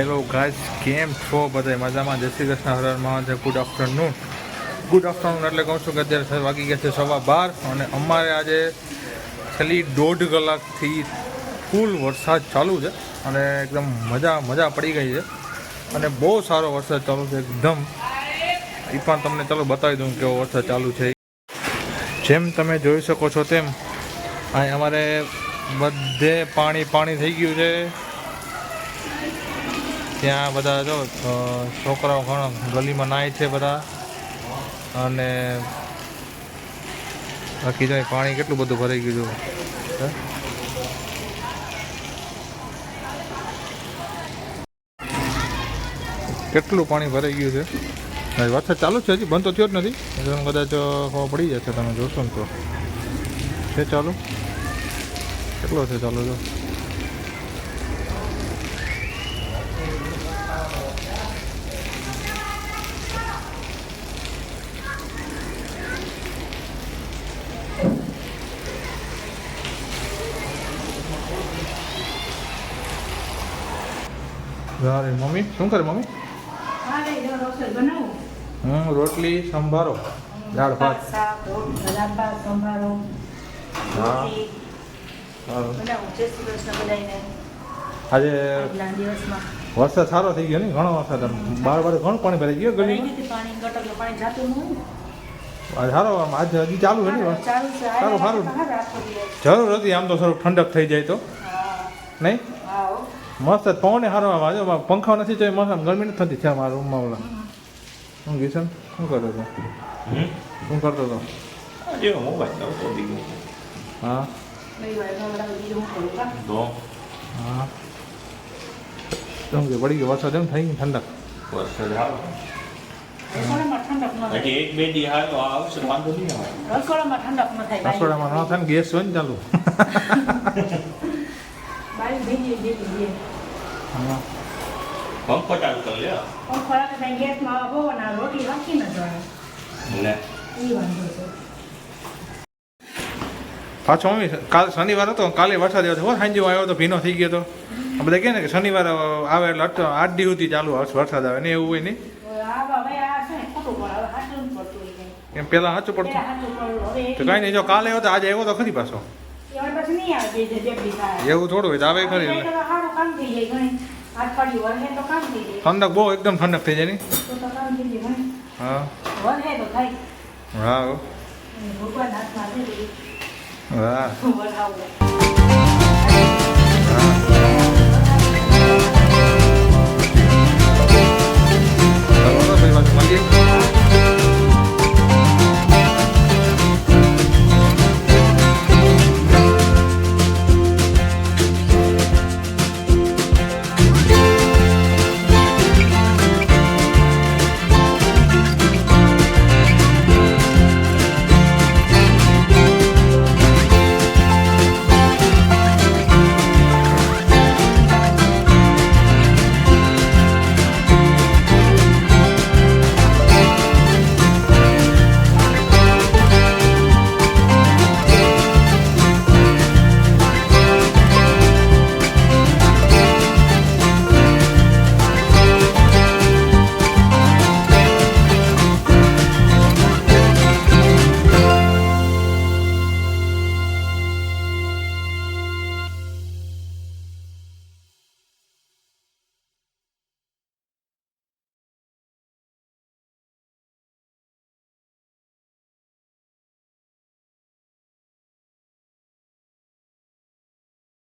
Hello guys, કેમ છો બધા? મજામાં? જય શ્રી કૃષ્ણ, હર હર મહાદેવ. ગુડ આફ્ટરનૂન એટલે કહું છું કે અત્યારે વાગી ગયા છે 12:15 અને અમારે આજે છેલ્લી 1.5 કલાકથી ફૂલ વરસાદ ચાલુ છે અને એકદમ મજા પડી ગઈ છે અને બહુ સારો વરસાદ ચાલુ છે એકદમ. એ પણ તમને ચાલો બતાવી દઉં કેવો વરસાદ ચાલુ છે. જેમ તમે જોઈ શકો છો તેમ અહીં અમારે બધે પાણી થઈ ગયું છે. ત્યાં બધા જો છોકરાઓ ઘણા ગલીમાં નાય છે બધા, અને બાકી જો પાણી કેટલું બધું ભરાઈ ગયું છે. કેટલું પાણી ભરાઈ ગયું છે. વરસાદ ચાલુ છે, હજી બંધ તો થયો જ નથી. કદાચ ખબર પડી જશે, તમે જોશો ને તો છે ચાલુ. કેટલો છે ચાલુ? જો મમ્મી શું કરે? મમ્મી રોટલી સંભારો, દાળ ભાત. હા, આજે વરસાદ સારો થઈ ગયો ને, ઘણો વરસાદ. બાર ઘણું પાણી ભરાઈ ગયું ગલીમાં. સારો આજે હજી ચાલુ છે ને સારું. જરૂર હતી આમ તો સારું, ઠંડક થઈ જાય તો નહીં. મસ્ત પવને સારો આવે. પંખા નથી તો મસ્ત ગરમી નથી થતી છે મારા રૂમમાં. ઓલા શું કિશન શું કરતો હતો? શું કરતો હતો? હા હા, શું કે પડી ગયો વરસાદ? એમ થઈ ગઈ ઠંડક. વરસાદ રસોડામાં ન થાય ને, ગેસ હોય ને ચાલુ. પંખો ચાલુ કરી લે. પાછો મમ્મી કાલ શનિવાર હતો, કાલે વરસાદ આવ્યો હતો. સાંજે આવ્યો તો ભીનો થઈ ગયો હતો. બધા કહે ને કે શનિવાર આવે એટલે 8 દી સુધી ચાલુ વરસાદ આવે ને, એવું હોય નહીં. એમ પેલા સાચું પડતું તો કઈ નહીં. જો કાલે આવ્યો તો આજે આવ્યો તો ખરી પાછો. એવું થોડું હોય તો આવે ખરી. ઠંડક બહુ એકદમ ઠંડક થઈ જાય ને. હા હા હા.